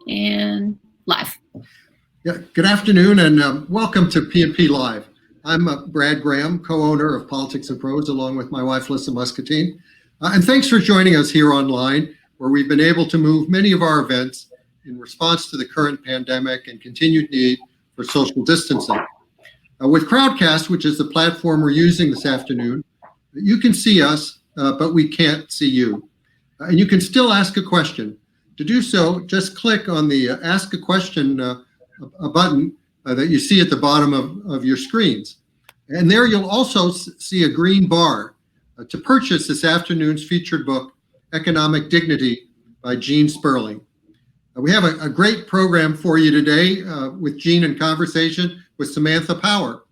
And live. Yeah, good afternoon and welcome to P&P Live. I'm Brad Graham, co-owner of Politics and Prose, along with my wife, Lissa Muscatine. And thanks for joining us here online, where we've been able to move many of our events in response to the current pandemic and continued need for social distancing. With Crowdcast, which is the platform we're using this afternoon, you can see us, but we can't see you. And you can still ask a question. To do so, just click on the Ask a Question button that you see at the bottom of your screens. And there you'll also see a green bar to purchase this afternoon's featured book, Economic Dignity by Gene Sperling. We have a great program for you today with Gene in conversation with Samantha Power.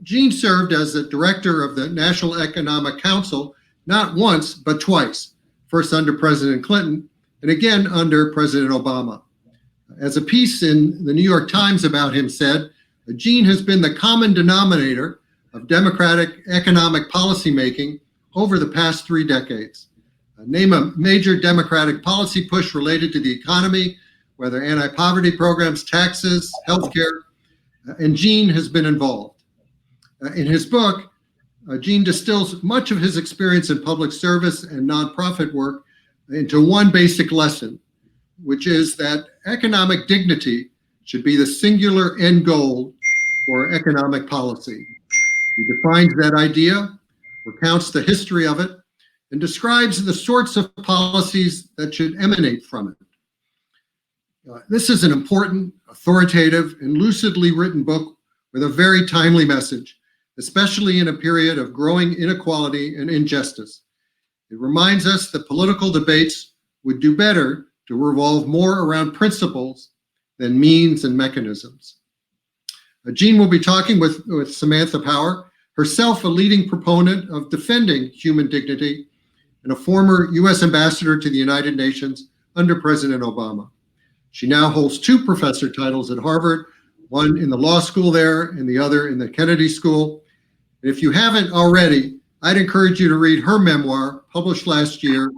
Gene served as the director of the National Economic Council not once, but twice, first under President Clinton and again under President Obama. As a piece in the New York Times about him said, Gene has been the common denominator of democratic economic policymaking over the past 3 decades. Name a major democratic policy push related to the economy, whether anti-poverty programs, taxes, healthcare, and Gene has been involved. In his book, Gene distills much of his experience in public service and nonprofit work into one basic lesson, which is that economic dignity should be the singular end goal for economic policy. He defines that idea, recounts the history of it, and describes the sorts of policies that should emanate from it. This is an important, authoritative, and lucidly written book with a very timely message, especially in a period of growing inequality and injustice. It reminds us that political debates would do better to revolve more around principles than means and mechanisms. Gene will be talking with Samantha Power, herself a leading proponent of defending human dignity and a former U.S. ambassador to the United Nations under President Obama. She now holds 2 professor titles at Harvard, one in the law school there and the other in the Kennedy School. And if you haven't already, I'd encourage you to read her memoir, published last year,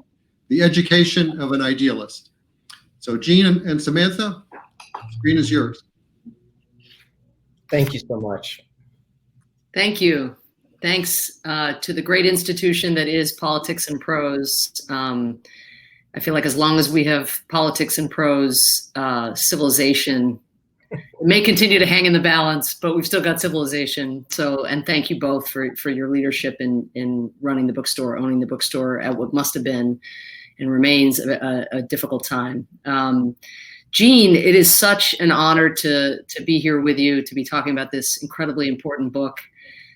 The Education of an Idealist. So Gene and Samantha, the screen is yours. Thank you so much. Thank you. Thanks to the great institution that is Politics and Prose. I feel like as long as we have Politics and Prose, civilization may continue to hang in the balance, but we've still got civilization. So, and thank you both for your leadership in running the bookstore, owning the bookstore at what must have been and remains a difficult time. Gene, it is such an honor to be here with you, to be talking about this incredibly important book.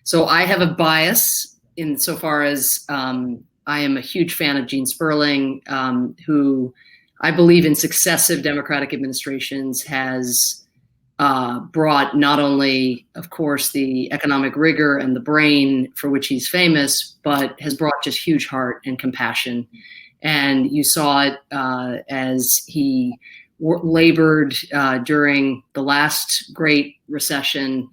So I have a bias insofar as I am a huge fan of Gene Sperling, who I believe in successive Democratic administrations has brought not only, of course, the economic rigor and the brain for which he's famous, but has brought just huge heart and compassion. And you saw it as he labored during the last great recession,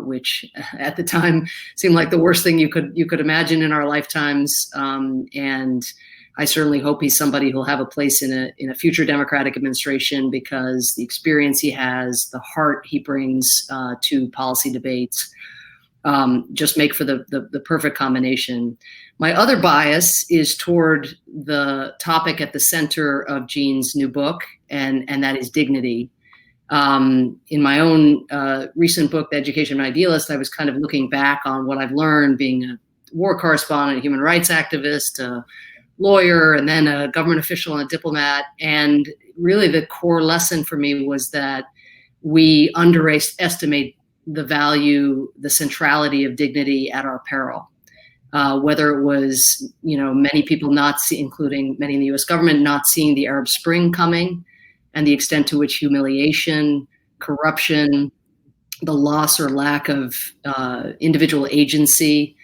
which at the time seemed like the worst thing you could imagine in our lifetimes. And I certainly hope he's somebody who'll have a place in a future Democratic administration, because the experience he has, the heart he brings to policy debates, just make for the perfect combination. My other bias is toward the topic at the center of Gene's new book, and that is dignity. In my own recent book, The Education of an Idealist, I was kind of looking back on what I've learned being a war correspondent, a human rights activist, a lawyer, and then a government official and a diplomat. And really the core lesson for me was that we underestimate the value, the centrality of dignity at our peril. Whether it was, many people not see, including many in the US government, not seeing the Arab Spring coming and the extent to which humiliation, corruption, the loss or lack of individual agency,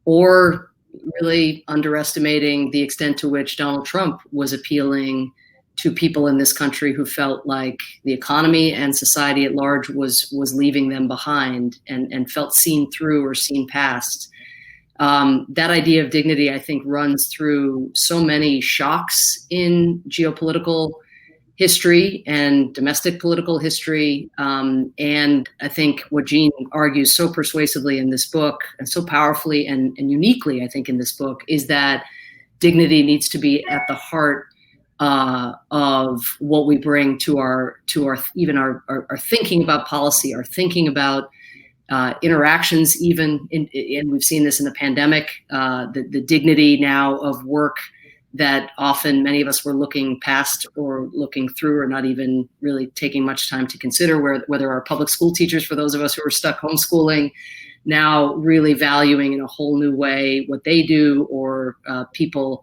or really underestimating the extent to which Donald Trump was appealing to people in this country who felt like the economy and society at large was leaving them behind and felt seen through or seen past. That idea of dignity, I think, runs through so many shocks in geopolitical history and domestic political history. And I think what Jean argues so persuasively in this book, and so powerfully and uniquely, I think, in this book, is that dignity needs to be at the heart of what we bring to our even our thinking about policy, our thinking about interactions, even and we've seen this in the pandemic, the dignity now of work that often many of us were looking past or looking through, or not even really taking much time to consider, whether our public school teachers, for those of us who are stuck homeschooling, now really valuing in a whole new way what they do, or people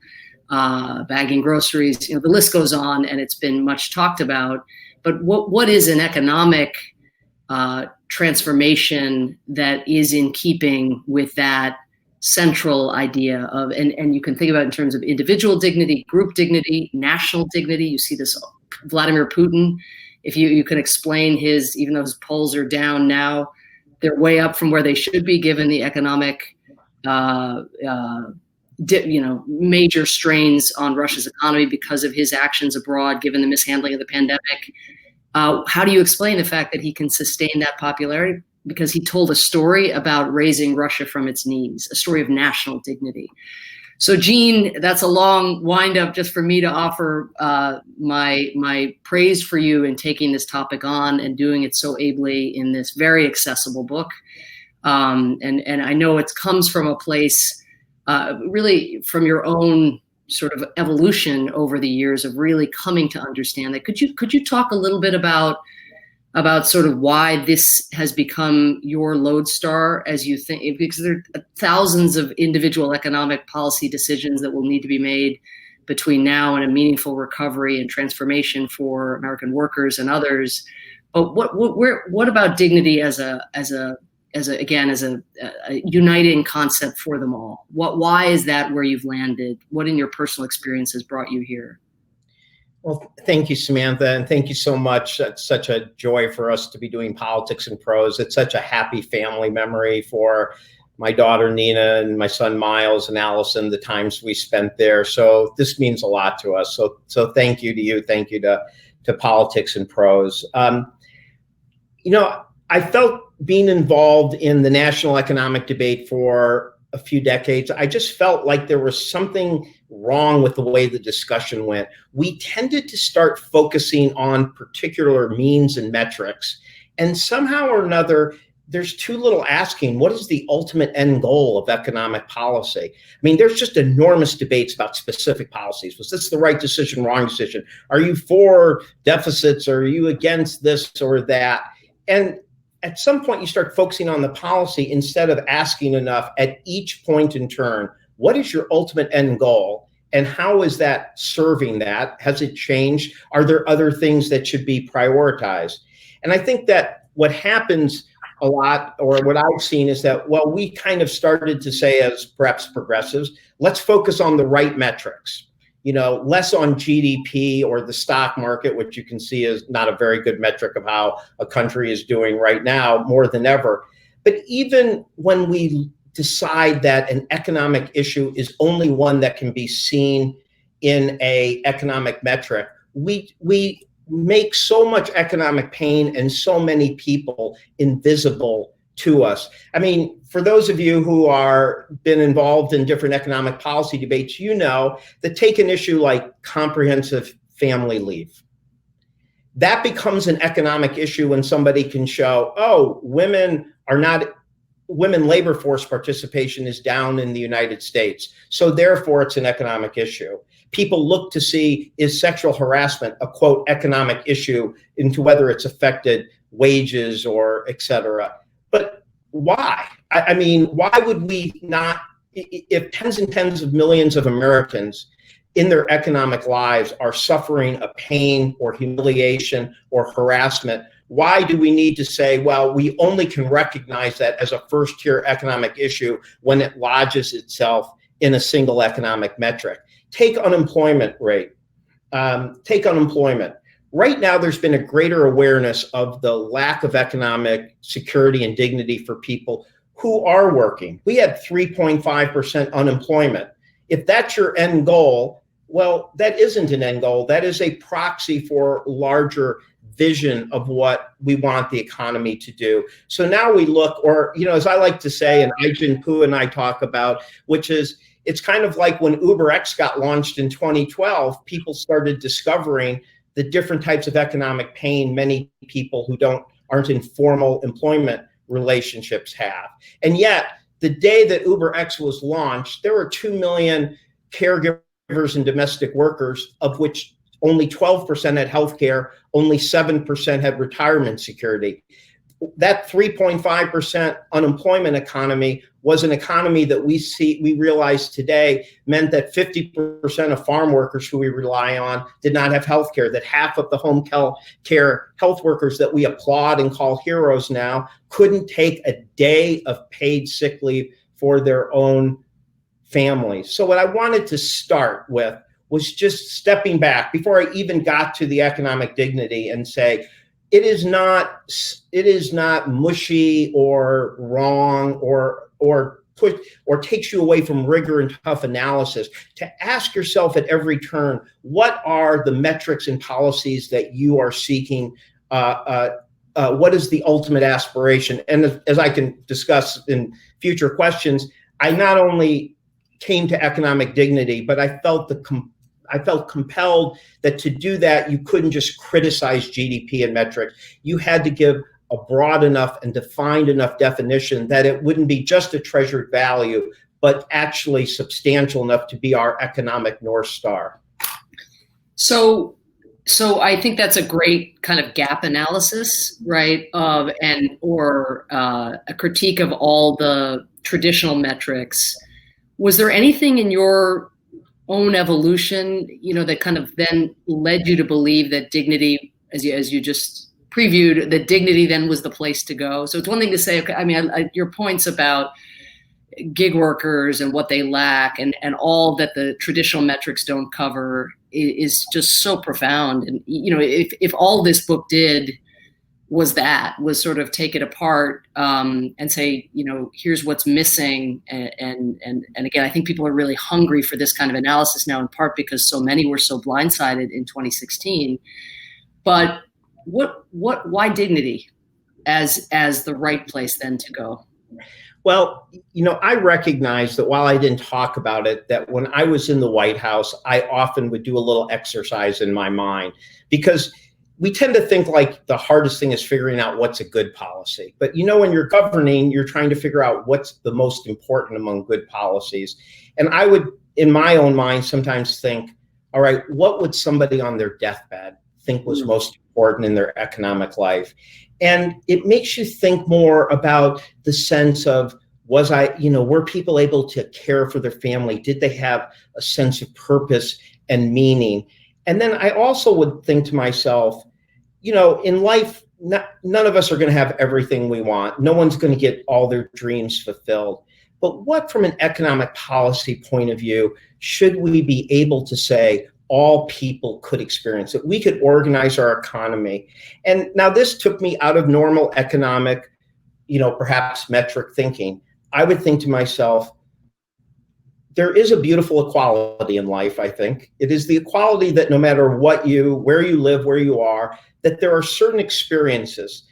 bagging groceries. The list goes on, and it's been much talked about. But what is an economic transformation that is in keeping with that central idea of, and you can think about it in terms of individual dignity, group dignity, national dignity. You see this, Vladimir Putin, if you can explain his, even though his polls are down now, they're way up from where they should be given the economic major strains on Russia's economy because of his actions abroad, given the mishandling of the pandemic. How do you explain the fact that he can sustain that popularity? Because he told a story about raising Russia from its knees, a story of national dignity. So, Jean, that's a long wind-up just for me to offer my praise for you in taking this topic on and doing it so ably in this very accessible book. And I know it comes from a place, really from your own sort of evolution over the years of really coming to understand that. Could you talk a little bit about sort of why this has become your lodestar as you think, because there are thousands of individual economic policy decisions that will need to be made between now and a meaningful recovery and transformation for American workers and others. But what about dignity as a uniting concept for them all? Why is that where you've landed? What in your personal experience has brought you here? Well, thank you, Samantha, and thank you so much. It's such a joy for us to be doing Politics in Prose. It's such a happy family memory for my daughter, Nina, and my son, Miles, and Allison, the times we spent there. So this means a lot to us. So thank you to you. Thank you to Politics in Prose. I felt being involved in the national economic debate for a few decades, I just felt like there was something wrong with the way the discussion went. We tended to start focusing on particular means and metrics, and somehow or another, there's too little asking, what is the ultimate end goal of economic policy? I mean, there's just enormous debates about specific policies. Was this the right decision, wrong decision? Are you for deficits? Or are you against this or that? And at some point, you start focusing on the policy instead of asking enough at each point in turn, what is your ultimate end goal? And how is that serving that? Has it changed? Are there other things that should be prioritized? And I think that what happens a lot, or what I've seen, is that, well, we kind of started to say, as perhaps progressives, let's focus on the right metrics. Less on GDP or the stock market, which you can see is not a very good metric of how a country is doing right now, more than ever. But even when we decide that an economic issue is only one that can be seen in an economic metric, we make so much economic pain and so many people invisible to us. I mean, for those of you who are been involved in different economic policy debates, that take an issue like comprehensive family leave. That becomes an economic issue when somebody can show, women labor force participation is down in the United States. So therefore it's an economic issue. People look to see, is sexual harassment a quote economic issue into whether it's affected wages or et cetera. But why? I mean, why would we not, if tens and tens of millions of Americans in their economic lives are suffering a pain or humiliation or harassment, why do we need to say, well, we only can recognize that as a first-tier economic issue when it lodges itself in a single economic metric? Take unemployment rate. Take unemployment. Right now, there's been a greater awareness of the lack of economic security and dignity for people who are working. We had 3.5% unemployment. If that's your end goal, Well, that isn't an end goal. That is a proxy for larger vision of what we want the economy to do. So now we look, or, as I like to say, and Ai-jen Poo and I talk about, which is, it's kind of like when UberX got launched in 2012, people started discovering the different types of economic pain many people who aren't in formal employment relationships have. And yet, the day that UberX was launched, there were 2 million caregivers and domestic workers, of which only 12% had healthcare, only 7% had retirement security. That 3.5% unemployment economy was an economy that we realize today meant that 50% of farm workers who we rely on did not have healthcare, that half of the home care health workers that we applaud and call heroes now couldn't take a day of paid sick leave for their own families. So what I wanted to start with was just stepping back before I even got to the economic dignity and say, it is not mushy or wrong or takes you away from rigor and tough analysis to ask yourself at every turn, what are the metrics and policies that you are seeking? What is the ultimate aspiration? And as I can discuss in future questions, I not only came to economic dignity, but I felt compelled that to do that, you couldn't just criticize GDP and metrics. You had to give a broad enough and defined enough definition that it wouldn't be just a treasured value, but actually substantial enough to be our economic North Star. So I think that's a great kind of gap analysis, right? Or a critique of all the traditional metrics. Was there anything in your own evolution, that kind of then led you to believe that dignity, as you just previewed, that dignity then was the place to go? So it's one thing to say, okay, I mean, your points about gig workers and what they lack and all that the traditional metrics don't cover is just so profound. And, if all this book did was sort of take it apart and say, here's what's missing. And again, I think people are really hungry for this kind of analysis now, in part because so many were so blindsided in 2016. But why dignity as the right place then to go? Well, I recognize that while I didn't talk about it, that when I was in the White House, I often would do a little exercise in my mind, because we tend to think like the hardest thing is figuring out what's a good policy. But when you're governing, you're trying to figure out what's the most important among good policies. And I would, in my own mind, sometimes think, all right, what would somebody on their deathbed think was most important in their economic life? And it makes you think more about the sense of, were people able to care for their family? Did they have a sense of purpose and meaning? And then I also would think to myself, in life, none of us are going to have everything we want. No one's going to get all their dreams fulfilled. But what, from an economic policy point of view, should we be able to say all people could experience it? We could organize our economy. And now this took me out of normal economic, perhaps metric thinking. I would think to myself, there is a beautiful equality in life, I think. It is the equality that no matter where you live, where you are, that there are certain experiences,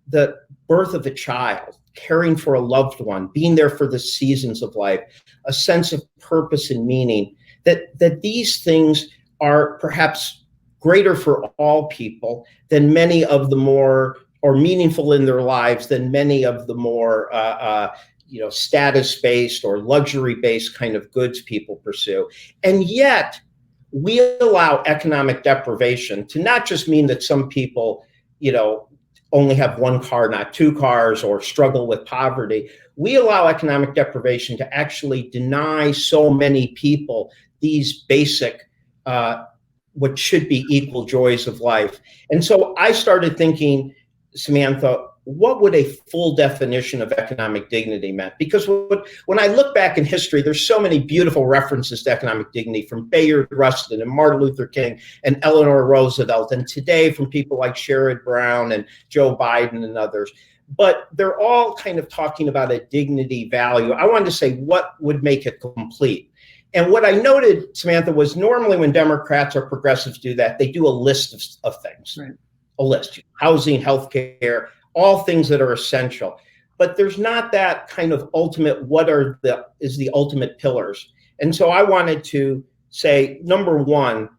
the birth of a child, caring for a loved one, being there for the seasons of life, a sense of purpose and meaning, that these things are perhaps greater for all people than many of the more, or meaningful in their lives than many of the more status-based or luxury-based kind of goods people pursue. And yet, we allow economic deprivation to not just mean that some people, only have one car, not two cars, or struggle with poverty. We allow economic deprivation to actually deny so many people these basic, what should be equal joys of life. And so I started thinking, Samantha, what would a full definition of economic dignity meant? Because when I look back in history, there's so many beautiful references to economic dignity from Bayard Rustin and Martin Luther King and Eleanor Roosevelt, and today from people like Sherrod Brown and Joe Biden and others. But they're all kind of talking about a dignity value. I wanted to say, what would make it complete? And what I noted, Samantha, was normally when Democrats or progressives do that, they do a list of things, right. A list, housing, healthcare, all things that are essential. But there's not that kind of ultimate, is the ultimate pillars. And so I wanted to say, number one,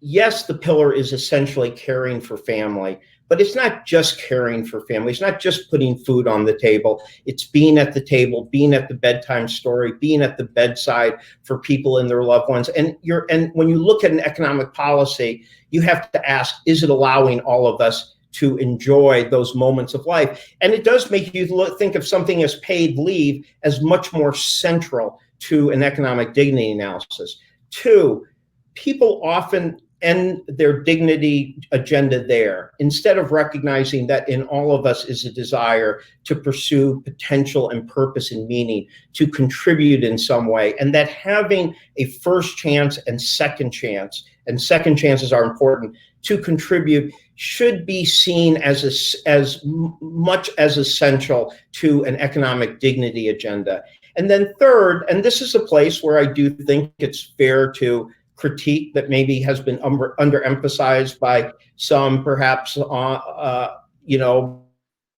yes, the pillar is essentially caring for family, but it's not just caring for family. It's not just putting food on the table. It's being at the table, being at the bedtime story, being at the bedside for people and their loved ones. And when you look at an economic policy, you have to ask, is it allowing all of us to enjoy those moments of life? And it does make you think of something as paid leave as much more central to an economic dignity analysis. Two, people often end their dignity agenda there, instead of recognizing that in all of us is a desire to pursue potential and purpose and meaning, to contribute in some way, and that having a first chance and second chances are important to contribute, should be seen as much as essential to an economic dignity agenda. And then third, and this is a place where I do think it's fair to critique that maybe has been underemphasized by some, perhaps,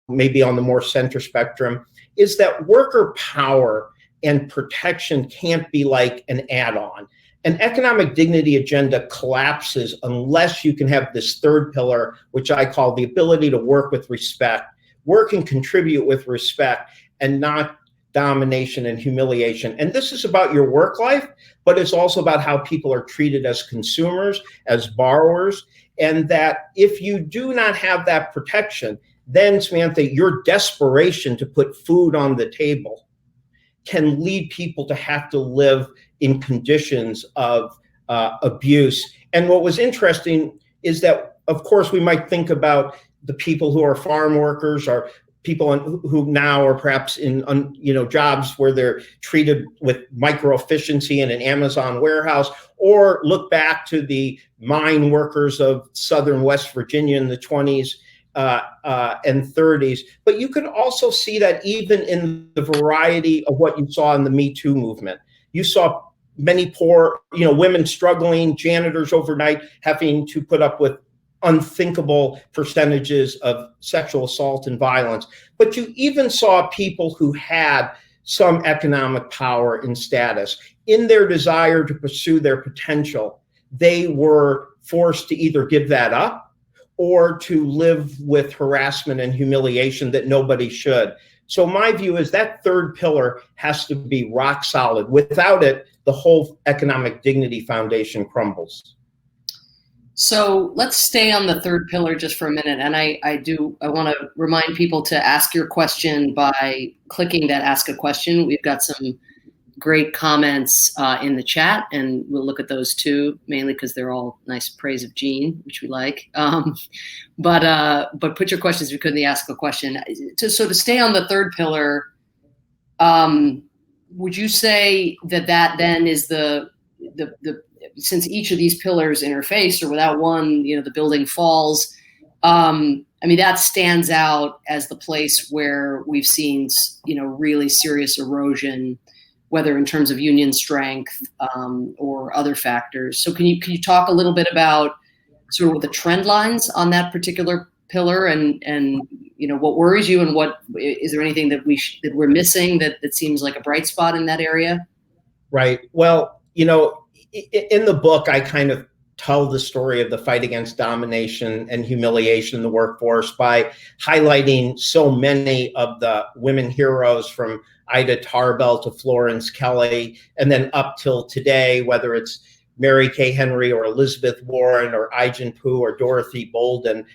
maybe on the more center spectrum, is that worker power and protection can't be like an add-on. An economic dignity agenda collapses unless you can have this third pillar, which I call the ability to work with respect, work and contribute with respect, and not domination and humiliation. And this is about your work life, but it's also about how people are treated as consumers, as borrowers, and that if you do not have that protection, then, Samantha, your desperation to put food on the table can lead people to have to live in conditions of abuse. And what was interesting is that, of course, we might think about the people who are farm workers or people who now are perhaps in jobs where they're treated with micro efficiency in an Amazon warehouse, or look back to the mine workers of southern West Virginia in the 20s and 30s. But you can also see that even in the variety of what you saw in the Me Too movement. You saw many poor, women struggling, janitors overnight having to put up with unthinkable percentages of sexual assault and violence. But you even saw people who had some economic power and status. In their desire to pursue their potential, they were forced to either give that up or to live with harassment and humiliation that nobody should. So my view is that third pillar has to be rock solid. Without it, the whole economic dignity foundation crumbles. So let's stay on the third pillar just for a minute. And I want to remind people to ask your question by clicking that ask a question. We've got some great comments in the chat, and we'll look at those too, mainly because they're all nice praise of Jean, which we like. But put your questions if you could in the ask a question. So to stay on the third pillar, would you say that then is the since each of these pillars interface, or without one, the building falls. That stands out as the place where we've seen, really serious erosion, whether in terms of union strength or other factors. So can you talk a little bit about sort of the trend lines on that particular pillar, and what worries you, and what is there anything that we're missing that seems like a bright spot in that area? Right. Well, in the book, I kind of tell the story of the fight against domination and humiliation in the workforce by highlighting so many of the women heroes, from Ida Tarbell to Florence Kelly, and then up till today, whether it's Mary Kay Henry or Elizabeth Warren or Ai-jen Poo or Dorothy Bolden.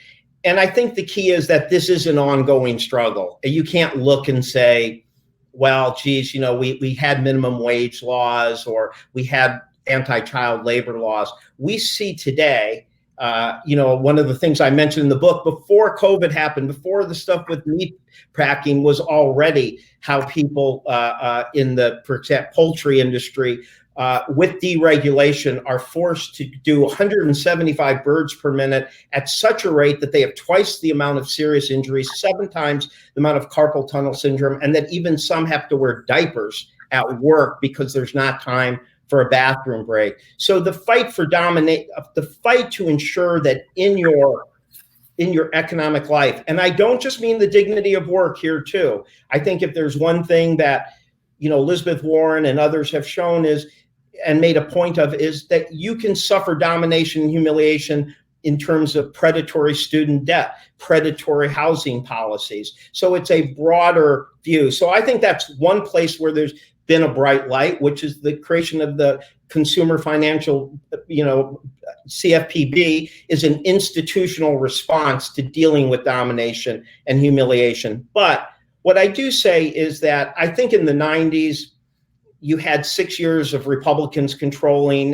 And I think the key is that this is an ongoing struggle. You can't look and say, well, geez, we had minimum wage laws, or we had anti-child labor laws. We see today, one of the things I mentioned in the book, before COVID happened, before the stuff with meat packing, was already how people in the, for example, poultry industry, with deregulation, are forced to do 175 birds per minute at such a rate that they have twice the amount of serious injuries, 7 times the amount of carpal tunnel syndrome, and that even some have to wear diapers at work because there's not time for a bathroom break. So the fight to ensure that in your economic life, and I don't just mean the dignity of work here too. I think if there's one thing that, Elizabeth Warren and others have shown and made a point of, is that you can suffer domination and humiliation in terms of predatory student debt, predatory housing policies. So it's a broader view. So I think that's one place where there's been a bright light, which is the creation of the Consumer Financial, CFPB is an institutional response to dealing with domination and humiliation. But what I do say is that I think in the 90s, you had 6 years of Republicans controlling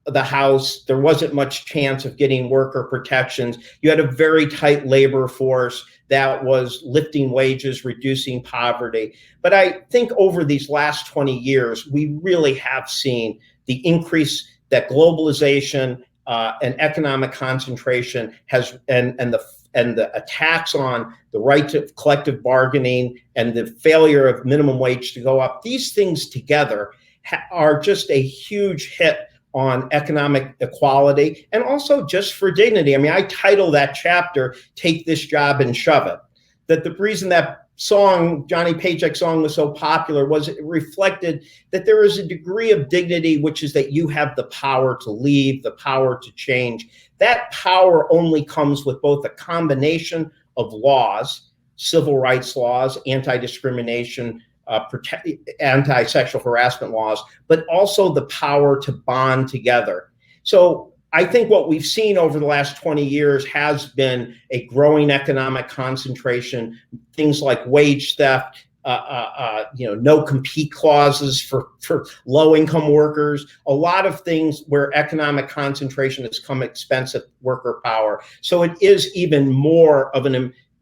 the House. There wasn't much chance of getting worker protections. You had a very tight labor force that was lifting wages, reducing poverty. But I think over these last 20 years, we really have seen the increase that globalization and economic concentration has, and the attacks on the right to collective bargaining and the failure of minimum wage to go up. These things together are just a huge hit on economic equality and also just for dignity. I mean, I title that chapter, "Take This Job and Shove It." That the reason that song, Johnny Paycheck song, was so popular was it reflected that there is a degree of dignity, which is that you have the power to leave, the power to change. That power only comes with both a combination of laws, civil rights laws, anti-discrimination, anti-sexual harassment laws, but also the power to bond together. So I think what we've seen over the last 20 years has been a growing economic concentration, things like wage theft, no compete clauses for low-income workers, a lot of things where economic concentration has come expensive worker power. So it is even more of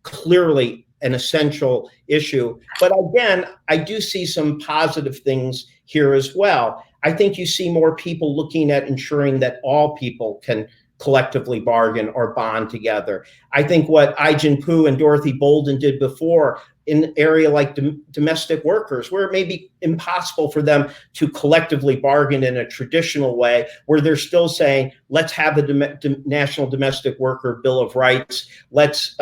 clearly an essential issue. But again, I do see some positive things here as well. I think you see more people looking at ensuring that all people can collectively bargain or bond together. I think what Ai-jen Poo and Dorothy Bolden did before in an area like domestic workers, where it may be impossible for them to collectively bargain in a traditional way, where they're still saying, let's have a National Domestic Worker Bill of Rights, let's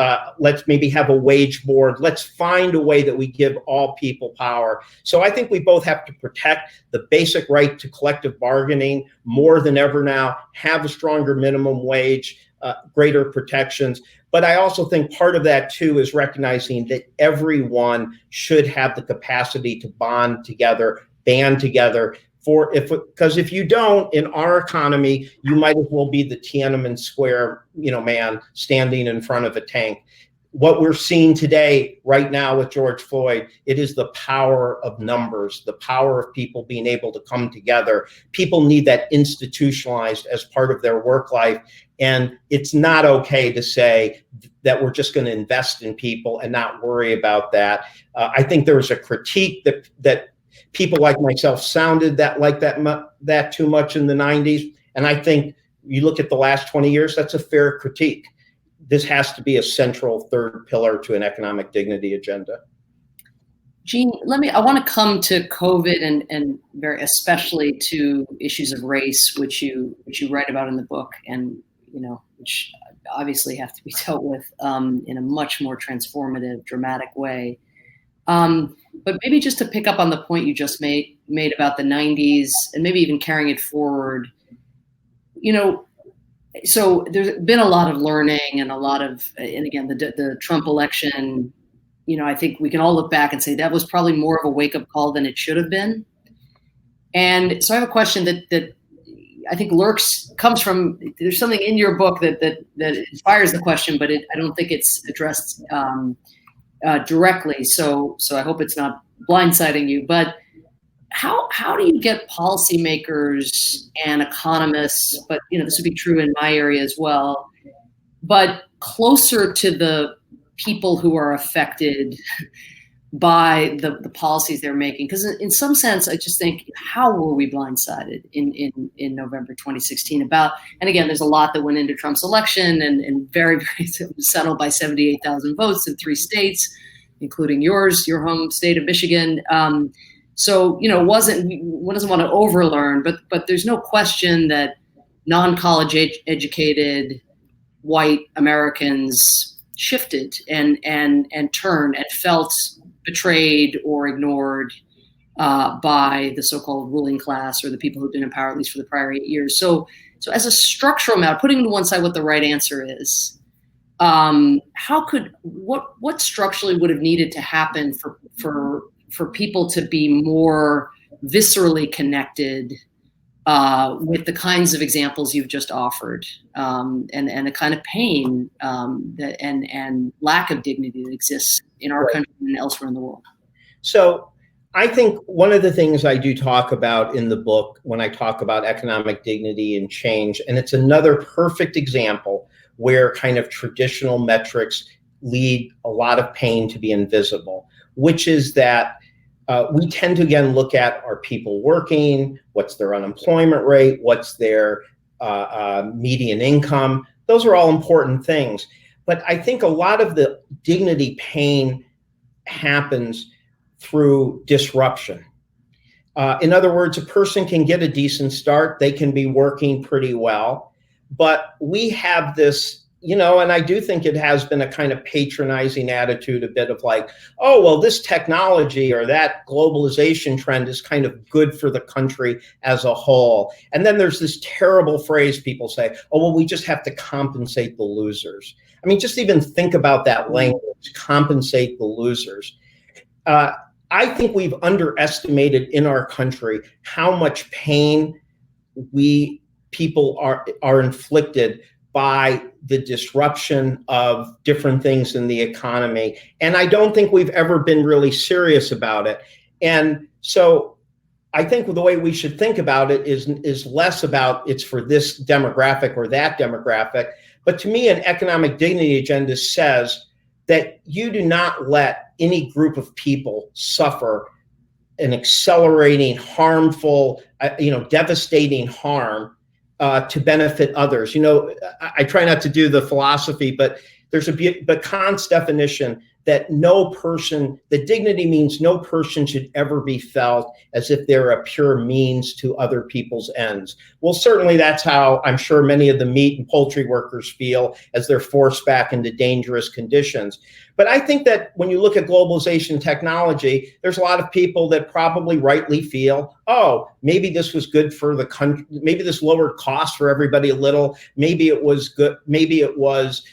maybe have a wage board, let's find a way that we give all people power. So I think we both have to protect the basic right to collective bargaining more than ever now, have a stronger minimum wage, greater protections. But I also think part of that, too, is recognizing that everyone should have the capacity to bond together, band together. Because if you don't, in our economy, you might as well be the Tiananmen Square, man standing in front of a tank. What we're seeing today, right now with George Floyd, it is the power of numbers, the power of people being able to come together. People need that institutionalized as part of their work life. And it's not okay to say that we're just going to invest in people and not worry about that. I think there was a critique that people like myself sounded that too much in the 90s. And I think you look at the last 20 years, that's a fair critique. This has to be a central third pillar to an economic dignity agenda. Jean, I want to come to COVID and very especially to issues of race, which you write about in the book, and which obviously have to be dealt with in a much more transformative, dramatic way. But maybe just to pick up on the point you just made about the 90s, and maybe even carrying it forward, so there's been a lot of learning and again, the Trump election, I think we can all look back and say that was probably more of a wake-up call than it should have been. And so I have a question that I think comes from, there's something in your book that inspires the question, but I don't think it's addressed directly. So I hope it's not blindsiding you, but how do you get policymakers and economists, but this would be true in my area as well, but closer to the people who are affected by the policies they're making? Because in some sense, I just think, how were we blindsided in November 2016 and again, there's a lot that went into Trump's election and very, very settled by 78,000 votes in 3 states, including your home state of Michigan. So, one doesn't want to overlearn, but there's no question that non-college educated white Americans shifted and turned and felt betrayed or ignored by the so-called ruling class or the people who've been in power at least for the prior 8 years. So as a structural matter, putting to one side what the right answer is, what structurally would have needed to happen for people to be more viscerally connected with the kinds of examples you've just offered, and the kind of pain and lack of dignity that exists in our country and elsewhere in the world? So I think one of the things I do talk about in the book when I talk about economic dignity and change, and it's another perfect example where kind of traditional metrics lead a lot of pain to be invisible, which is that we tend to, again, look at, are people working? What's their unemployment rate? What's their median income? Those are all important things. But I think a lot of the dignity pain happens through disruption. In other words, a person can get a decent start. They can be working pretty well. But we have this, and I do think it has been a kind of patronizing attitude, a bit of like, oh, well, this technology or that globalization trend is kind of good for the country as a whole. And then there's this terrible phrase people say, oh, well, we just have to compensate the losers. I mean, just even think about that language, compensate the losers. I think we've underestimated in our country how much pain people are inflicted by the disruption of different things in the economy. And I don't think we've ever been really serious about it. And so I think the way we should think about it is less about it's for this demographic or that demographic. But to me, an economic dignity agenda says that you do not let any group of people suffer an accelerating, harmful, devastating harm to benefit others. I try not to do the philosophy, but there's but Kant's definition that that dignity means no person should ever be felt as if they're a pure means to other people's ends. Well, certainly that's how I'm sure many of the meat and poultry workers feel as they're forced back into dangerous conditions. But I think that when you look at globalization technology, there's a lot of people that probably rightly feel, oh, maybe this was good for the country. Maybe this lowered costs for everybody a little. Maybe it was good. Maybe it was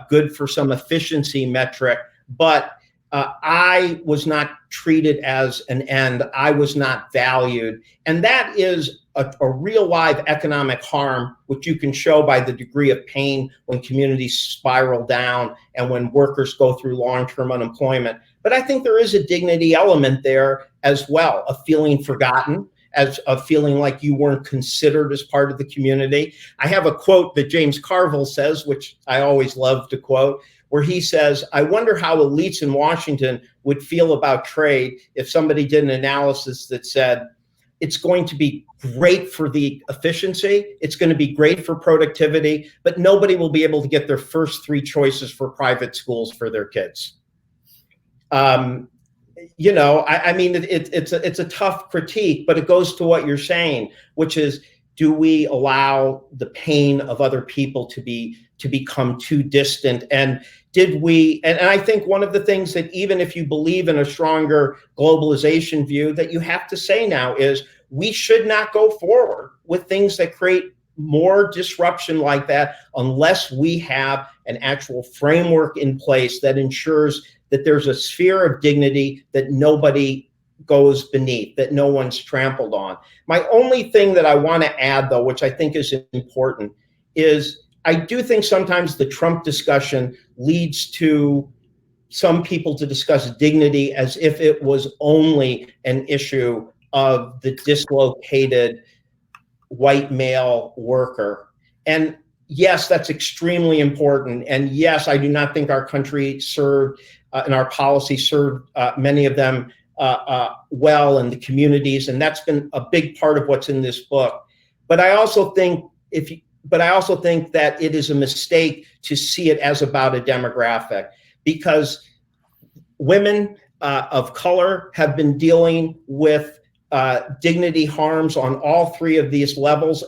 good for some efficiency metric. But I was not treated as an end. I was not valued. And that is a real live economic harm, which you can show by the degree of pain when communities spiral down and when workers go through long-term unemployment. But I think there is a dignity element there as well, a feeling forgotten, as a feeling like you weren't considered as part of the community. I have a quote that James Carville says, which I always love to quote, where he says, I wonder how elites in Washington would feel about trade if somebody did an analysis that said, it's going to be great for the efficiency, it's going to be great for productivity, but nobody will be able to get their first three choices for private schools for their kids. I mean, it's a tough critique, but it goes to what you're saying, which is, do we allow the pain of other people to become too distant? And did we, and I think one of the things that even if you believe in a stronger globalization view that you have to say now is we should not go forward with things that create more disruption like that unless we have an actual framework in place that ensures that there's a sphere of dignity that nobody goes beneath, that no one's trampled on. My only thing that I want to add, though, which I think is important, is I do think sometimes the Trump discussion leads to some people to discuss dignity as if it was only an issue of the dislocated white male worker. And yes, that's extremely important. And yes, I do not think our country served and our policy served many of them well in the communities, and that's been a big part of what's in this book. But I also think that it is a mistake to see it as about a demographic, because women of color have been dealing with dignity harms on all three of these levels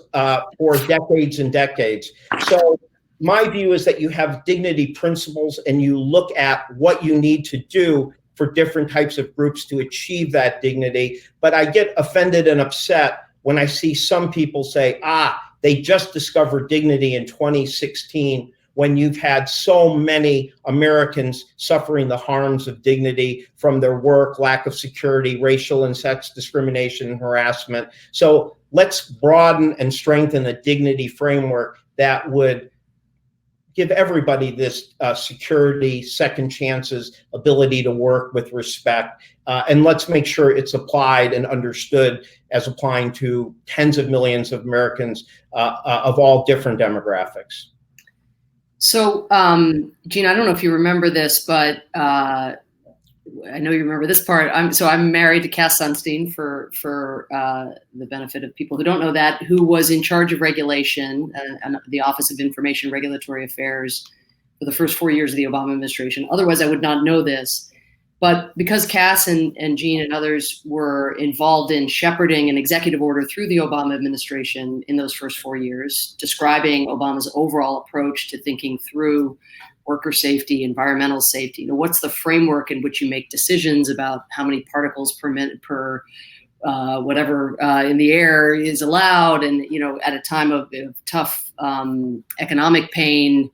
for decades and decades. So my view is that you have dignity principles and you look at what you need to do for different types of groups to achieve that dignity. But I get offended and upset when I see some people say, they just discovered dignity in 2016, when you've had so many Americans suffering the harms of dignity from their work, lack of security, racial and sex discrimination and harassment. So let's broaden and strengthen a dignity framework that would give everybody this security, second chances, ability to work with respect. And let's make sure it's applied and understood as applying to tens of millions of Americans of all different demographics. So, Gene, I don't know if you remember this, but I know you remember this part. I'm married to Cass Sunstein for the benefit of people who don't know that, who was in charge of regulation and the Office of Information Regulatory Affairs for the first 4 years of the Obama administration. Otherwise, I would not know this. But because Cass and Gene and others were involved in shepherding an executive order through the Obama administration in those first 4 years, describing Obama's overall approach to thinking through worker safety, environmental safety, what's the framework in which you make decisions about how many particles per minute per whatever in the air is allowed, and at a time of tough economic pain,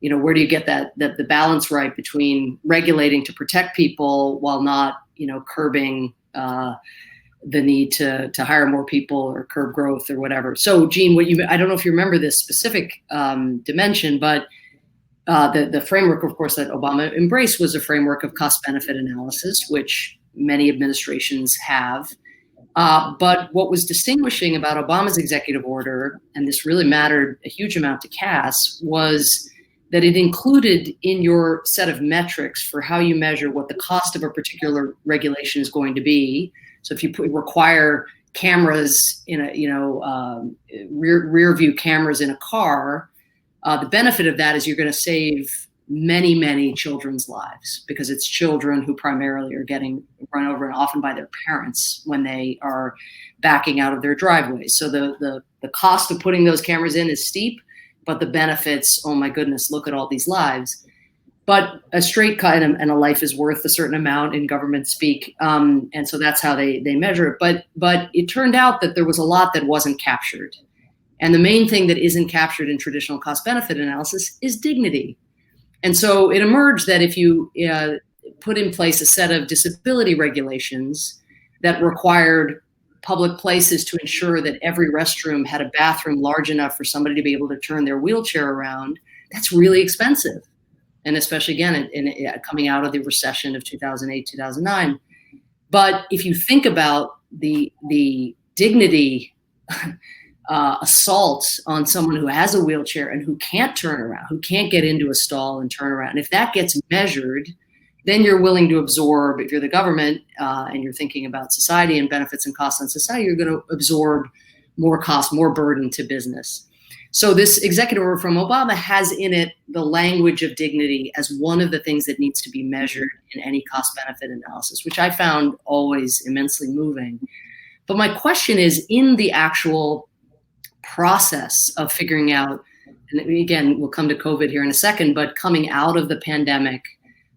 where do you get the balance right between regulating to protect people while not, curbing the need to hire more people or curb growth or whatever. So, Gene, I don't know if you remember this specific dimension, but the framework, of course, that Obama embraced was a framework of cost-benefit analysis, which many administrations have. But what was distinguishing about Obama's executive order, and this really mattered a huge amount to Cass, was that it included in your set of metrics for how you measure what the cost of a particular regulation is going to be. So if you require cameras in a, rear view cameras in a car, the benefit of that is you're going to save many, many children's lives, because it's children who primarily are getting run over, and often by their parents when they are backing out of their driveways. So the cost of putting those cameras in is steep, but the benefits, oh my goodness, look at all these lives. But a straight cut and a life is worth a certain amount in government speak. And so that's how they measure it. But it turned out that there was a lot that wasn't captured. And the main thing that isn't captured in traditional cost benefit analysis is dignity. And so it emerged that if you put in place a set of disability regulations that required public places to ensure that every restroom had a bathroom large enough for somebody to be able to turn their wheelchair around, that's really expensive. And especially, again, coming out of the recession of 2008, 2009. But if you think about the dignity assault on someone who has a wheelchair and who can't turn around, who can't get into a stall and turn around, if that gets measured, then you're willing to absorb, if you're the government and you're thinking about society and benefits and costs on society, you're going to absorb more cost, more burden to business. So this executive order from Obama has in it the language of dignity as one of the things that needs to be measured in any cost benefit analysis, which I found always immensely moving. But my question is, in the actual process of figuring out, and again, we'll come to COVID here in a second, but coming out of the pandemic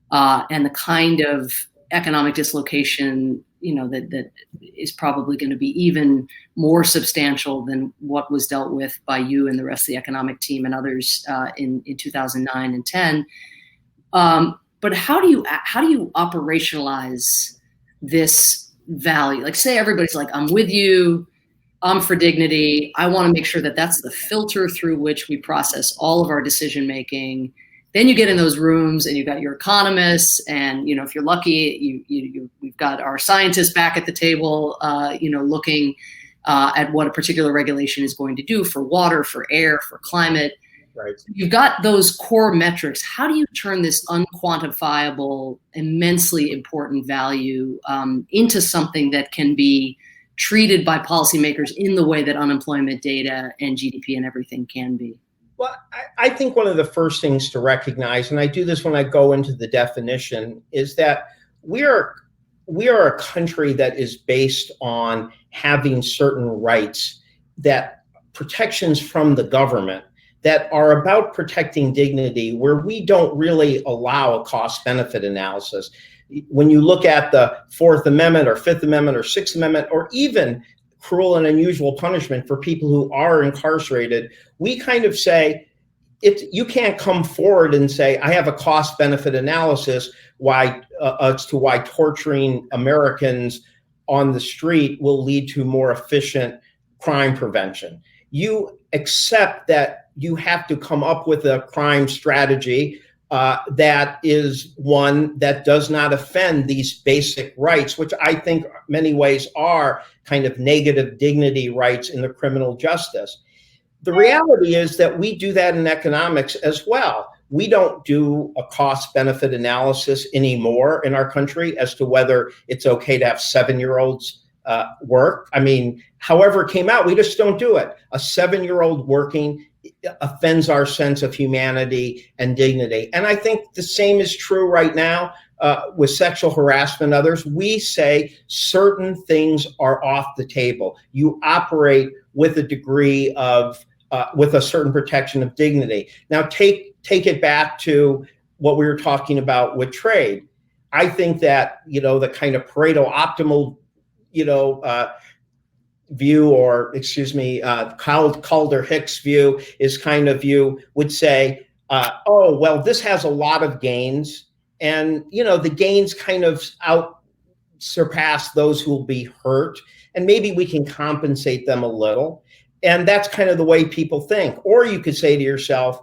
and the kind of economic dislocation, that is probably going to be even more substantial than what was dealt with by you and the rest of the economic team and others in 2009 and 10. But how do you operationalize this value? Like, say everybody's like, I'm with you, I'm for dignity. I want to make sure that that's the filter through which we process all of our decision making. Then you get in those rooms and you've got your economists, and if you're lucky, we've got our scientists back at the table, looking at what a particular regulation is going to do for water, for air, for climate. Right. You've got those core metrics. How do you turn this unquantifiable, immensely important value into something that can be treated by policymakers in the way that unemployment data and GDP and everything can be? Well, I think one of the first things to recognize, and I do this when I go into the definition, is that we are a country that is based on having certain rights, that protections from the government that are about protecting dignity, where we don't really allow a cost-benefit analysis. When you look at the Fourth Amendment or Fifth Amendment or Sixth Amendment, or even cruel and unusual punishment for people who are incarcerated, we kind of say, you can't come forward and say, I have a cost-benefit analysis as to why torturing Americans on the street will lead to more efficient crime prevention. You accept that you have to come up with a crime strategy that is one that does not offend these basic rights, which I think in many ways are kind of negative dignity rights in the criminal justice. The reality is that we do that in economics as well. We don't do a cost-benefit analysis anymore in our country as to whether it's okay to have 7-year-olds work. I mean, however it came out, we just don't do it. A 7-year-old working offends our sense of humanity and dignity. And I think the same is true right now with sexual harassment and others. We say certain things are off the table. You operate with a degree of, with a certain protection of dignity. Now take it back to what we were talking about with trade. I think that, the kind of Pareto optimal, view, or Calder-Hicks view is kind of, you would say, oh, well, this has a lot of gains, and the gains kind of surpass those who will be hurt, and maybe we can compensate them a little. And that's kind of the way people think. Or you could say to yourself,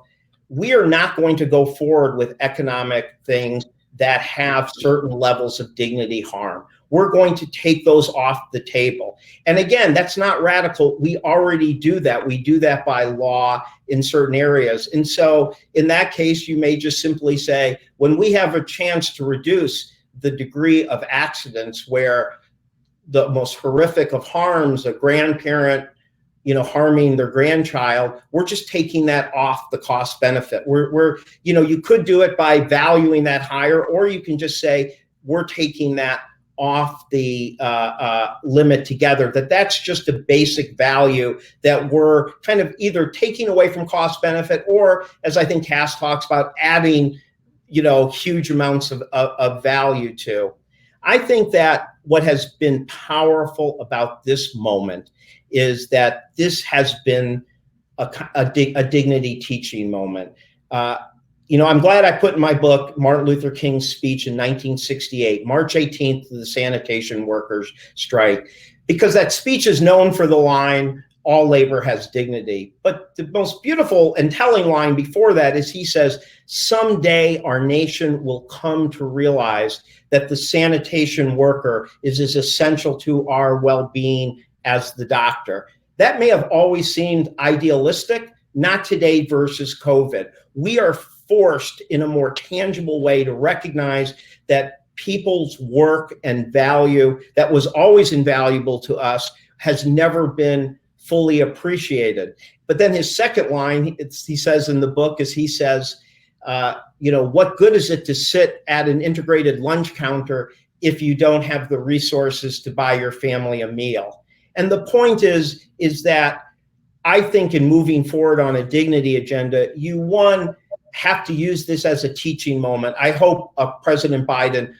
we are not going to go forward with economic things that have certain levels of dignity harm. We're going to take those off the table. And again, that's not radical. We already do that. We do that by law in certain areas. And so in that case, you may just simply say, when we have a chance to reduce the degree of accidents where the most horrific of harms, a grandparent, harming their grandchild, we're just taking that off the cost benefit. You could do it by valuing that higher, or you can just say, we're taking that off the limit together, that's just a basic value that we're kind of either taking away from cost benefit, or, as I think Cass talks about, adding, huge amounts of value to. I think that what has been powerful about this moment is that this has been a dignity teaching moment. I'm glad I put in my book Martin Luther King's speech in 1968, March 18th, to the sanitation workers' strike, because that speech is known for the line, all labor has dignity. But the most beautiful and telling line before that is he says, someday our nation will come to realize that the sanitation worker is as essential to our well-being as the doctor. That may have always seemed idealistic, not today versus COVID. We are forced in a more tangible way to recognize that people's work and value that was always invaluable to us has never been fully appreciated. But then his second line, he says in the book, is he says, what good is it to sit at an integrated lunch counter if you don't have the resources to buy your family a meal? And the point is that I think in moving forward on a dignity agenda, you, have to use this as a teaching moment. I hope President Biden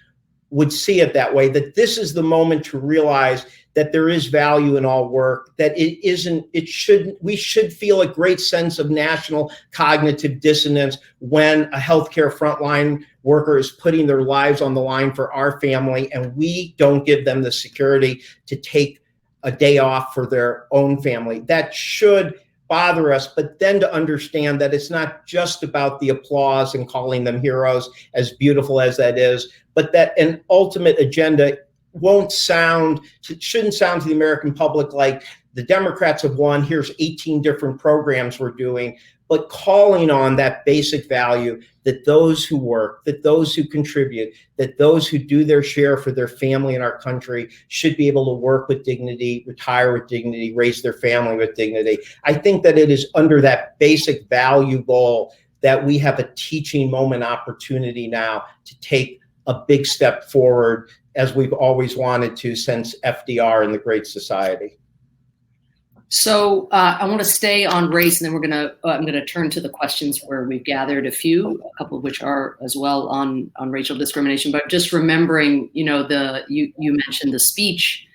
would see it that way, that this is the moment to realize that there is value in all work, that we should feel a great sense of national cognitive dissonance when a healthcare frontline worker is putting their lives on the line for our family, and we don't give them the security to take a day off for their own family. That should bother us, but then to understand that it's not just about the applause and calling them heroes, as beautiful as that is, but that an ultimate agenda shouldn't sound to the American public like the Democrats have won, here's 18 different programs we're doing, but calling on that basic value that those who work, that those who contribute, that those who do their share for their family and our country should be able to work with dignity, retire with dignity, raise their family with dignity. I think that it is under that basic value goal that we have a teaching moment opportunity now to take a big step forward, as we've always wanted to since FDR and the Great Society. So I want to stay on race, and then I'm gonna turn to the questions where we've gathered a couple of which are as well on racial discrimination. But just remembering, you mentioned the speech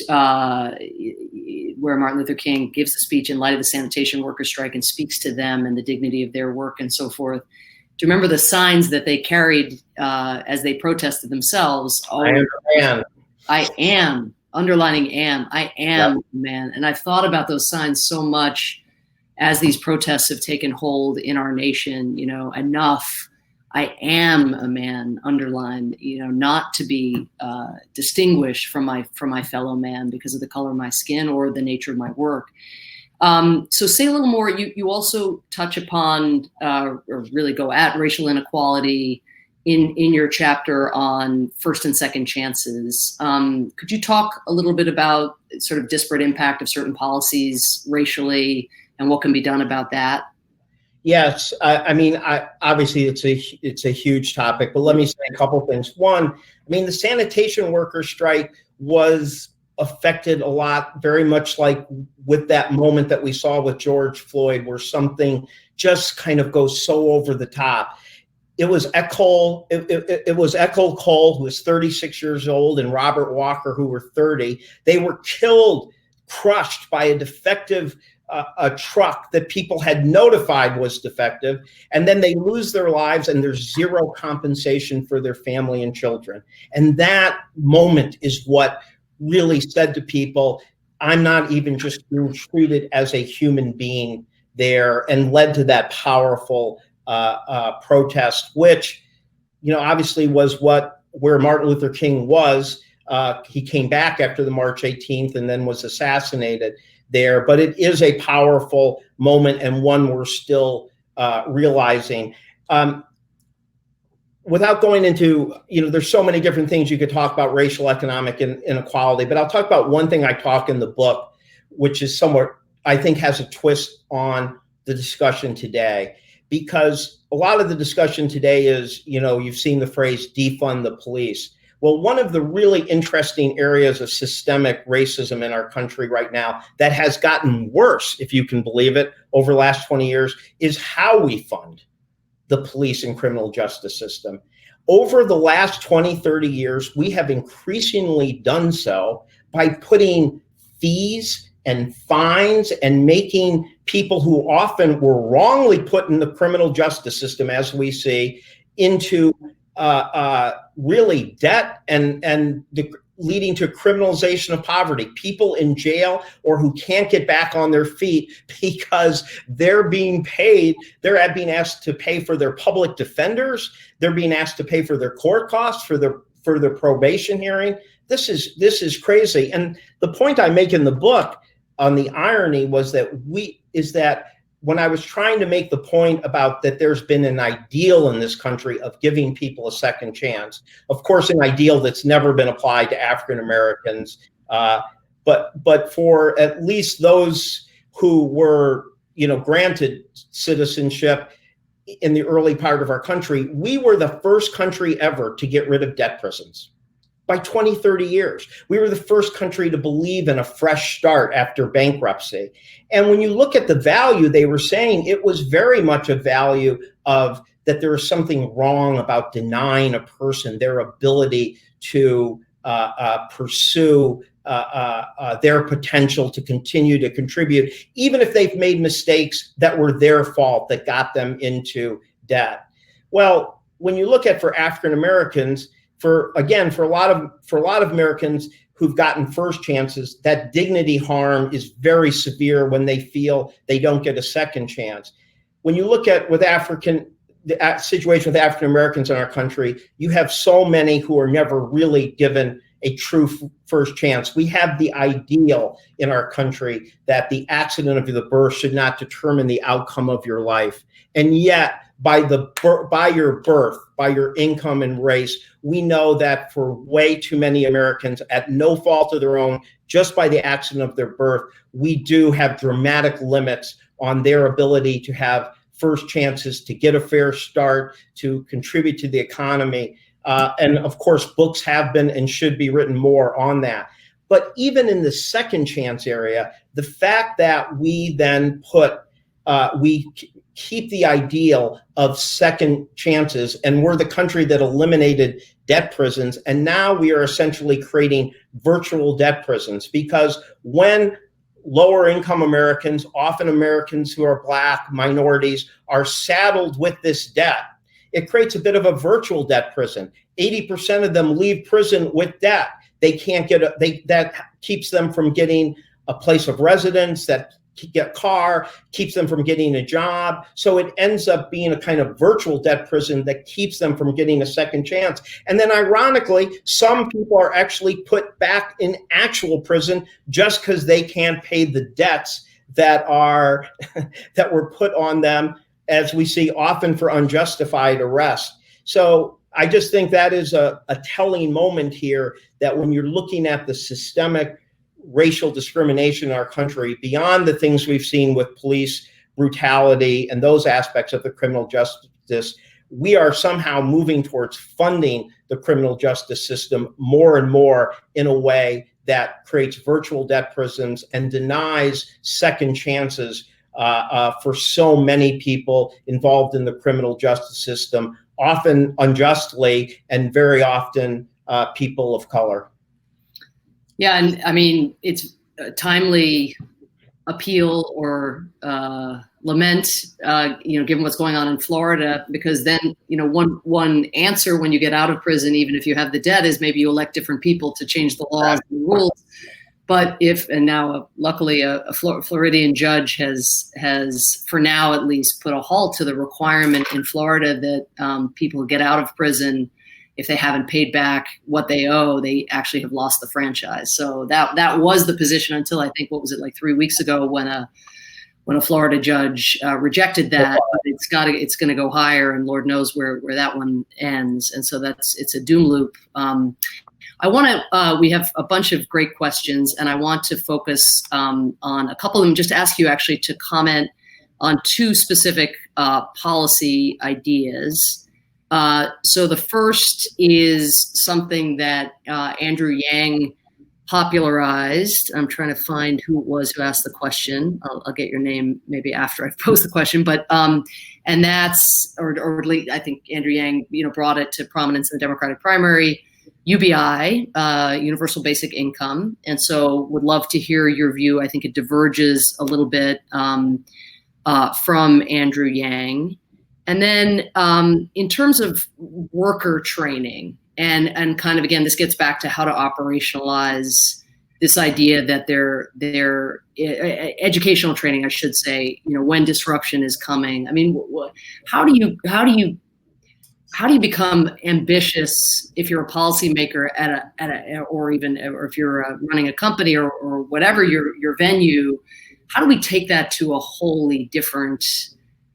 where Martin Luther King gives the speech in light of the sanitation workers' strike and speaks to them and the dignity of their work and so forth. Do you remember the signs that they carried as they protested themselves? I understand. I am. Underlining I am Yep. man. And I've thought about those signs so much as these protests have taken hold in our nation. Enough, I am a man, underline, not to be distinguished from my fellow man because of the color of my skin or the nature of my work. So say a little more. You also touch upon or really go at racial inequality in your chapter on first and second chances. Could you talk a little bit about sort of disparate impact of certain policies racially and what can be done about that? Yes, obviously it's a huge topic, but let me say a couple things. One, the sanitation workers strike was affected a lot, very much like with that moment that we saw with George Floyd, where something just kind of goes so over the top. It was Ecole Cole, who was 36 years old, and Robert Walker, who were 30. They were killed, crushed by a defective a truck that people had notified was defective, and then they lose their lives and there's zero compensation for their family and children. And that moment is what really said to people, I'm not even just being treated as a human being there, and led to that powerful protest, which, obviously was where Martin Luther King was. He came back after the March 18th and then was assassinated there. But it is a powerful moment, and one we're still realizing. Without going into, there's so many different things you could talk about racial economic inequality, but I'll talk about one thing I talk in the book, which is somewhat, I think, has a twist on the discussion today. Because a lot of the discussion today is, you've seen the phrase defund the police. Well, one of the really interesting areas of systemic racism in our country right now that has gotten worse, if you can believe it, over the last 20 years is how we fund the police and criminal justice system. Over the last 20, 30 years, we have increasingly done so by putting fees and fines and making people who often were wrongly put in the criminal justice system, as we see, into really debt and leading to criminalization of poverty. People in jail or who can't get back on their feet because they're being paid. They're being asked to pay for their public defenders. They're being asked to pay for their court costs, for their probation hearing. This is crazy. And the point I make in the book on the irony was that when I was trying to make the point about that there's been an ideal in this country of giving people a second chance, of course, an ideal that's never been applied to African Americans, but for at least those who were, granted citizenship in the early part of our country, we were the first country ever to get rid of debt prisons. By 20, 30 years. We were the first country to believe in a fresh start after bankruptcy. And when you look at the value, they were saying it was very much a value of that there was something wrong about denying a person their ability to pursue their potential to continue to contribute, even if they've made mistakes that were their fault that got them into debt. Well, when you look at for African Americans, for a lot of Americans who've gotten first chances, that dignity harm is very severe when they feel they don't get a second chance. When you look at the situation with African Americans in our country, you have so many who are never really given a true first chance. We have the ideal in our country that the accident of the birth should not determine the outcome of your life. And yet, by your birth, by your income and race, we know that for way too many Americans, at no fault of their own, just by the accident of their birth, we do have dramatic limits on their ability to have first chances, to get a fair start, to contribute to the economy. And of course, books have been and should be written more on that. But even in the second chance area, the fact that we then keep the ideal of second chances, and we're the country that eliminated debt prisons, and now we are essentially creating virtual debt prisons, because when lower income Americans, often Americans who are Black, minorities, are saddled with this debt, it creates a bit of a virtual debt prison. 80% of them leave prison with debt. They can't get that keeps them from getting a place of residence, that get car, keeps them from getting a job. So it ends up being a kind of virtual debt prison that keeps them from getting a second chance. And then ironically, some people are actually put back in actual prison just because they can't pay the debts that were put on them, as we see often for unjustified arrest. So I just think that is a telling moment here, that when you're looking at the systemic racial discrimination in our country, beyond the things we've seen with police brutality and those aspects of the criminal justice, we are somehow moving towards funding the criminal justice system more and more in a way that creates virtual debt prisons and denies second chances for so many people involved in the criminal justice system, often unjustly, and very often people of color. Yeah, and I mean, it's a timely appeal or lament, given what's going on in Florida, because then, one answer when you get out of prison, even if you have the debt, is maybe you elect different people to change the laws and the rules. But luckily a Floridian judge has, for now at least, put a halt to the requirement in Florida that people get out of prison, if they haven't paid back what they owe, they actually have lost the franchise. So that was the position until, I think, 3 weeks ago, when a Florida judge rejected that. But it's going to go higher, and Lord knows where that one ends. And so it's a doom loop. We have a bunch of great questions, and I want to focus on a couple of them, just to ask you actually to comment on two specific policy ideas. So the first is something that Andrew Yang popularized. I'm trying to find who it was who asked the question. I'll get your name maybe after I've posed the question, but and that's, or at least I think Andrew Yang, brought it to prominence in the Democratic primary, UBI, Universal Basic Income. And so would love to hear your view. I think it diverges a little bit from Andrew Yang. And then in terms of worker training, and kind of, again, this gets back to how to operationalize this idea that their educational training, I should say, when disruption is coming. I mean, how do you become ambitious if you're a policymaker or if you're running a company or whatever your venue? How do we take that to a wholly different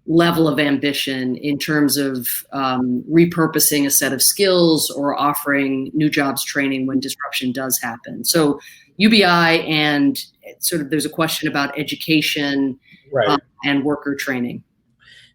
level of ambition in terms of repurposing a set of skills or offering new jobs training when disruption does happen? So UBI, and sort of there's a question about education, right, and worker training.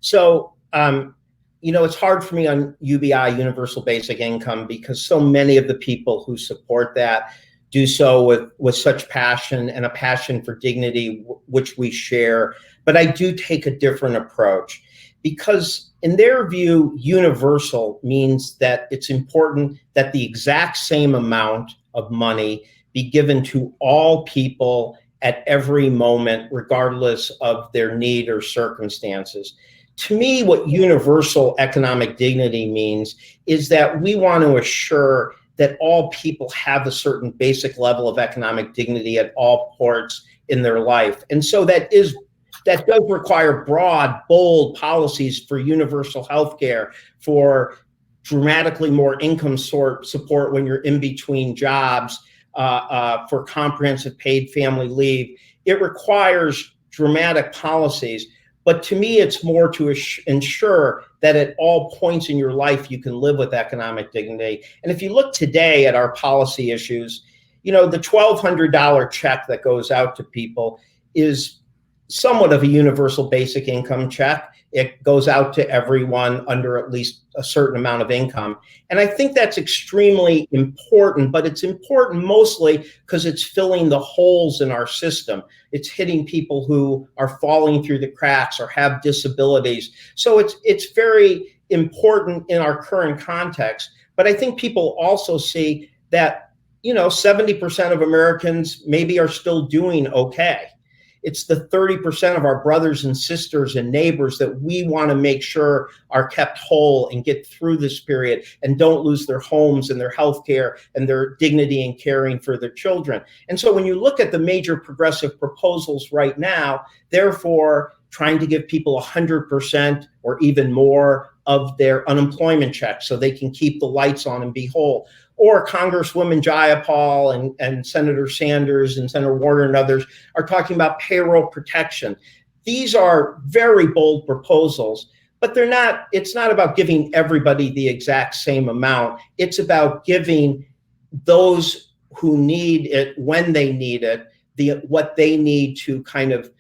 So, it's hard for me on UBI, Universal Basic Income, because so many of the people who support that do so with such passion, and a passion for dignity, which we share. But I do take a different approach, because in their view, universal means that it's important that the exact same amount of money be given to all people at every moment, regardless of their need or circumstances. To me, what universal economic dignity means is that we want to assure that all people have a certain basic level of economic dignity at all ports in their life. And so that does require broad, bold policies for universal health care, for dramatically more income support when you're in between jobs, for comprehensive paid family leave. It requires dramatic policies. But to me, it's more to ensure that at all points in your life, you can live with economic dignity. And if you look today at our policy issues, the $1,200 check that goes out to people is somewhat of a universal basic income check. It goes out to everyone under at least a certain amount of income. And I think that's extremely important, but it's important mostly because it's filling the holes in our system. It's hitting people who are falling through the cracks or have disabilities. So it's very important in our current context. But I think people also see that, 70% of Americans maybe are still doing okay. It's the 30% of our brothers and sisters and neighbors that we want to make sure are kept whole and get through this period and don't lose their homes and their health care and their dignity in caring for their children. And so when you look at the major progressive proposals right now, therefore trying to give people 100% or even more of their unemployment check so they can keep the lights on and be whole. Or Congresswoman Jayapal and Senator Sanders and Senator Warner and others are talking about payroll protection. These are very bold proposals, but it's not about giving everybody the exact same amount. It's about giving those who need it when they need it, what they need to kind of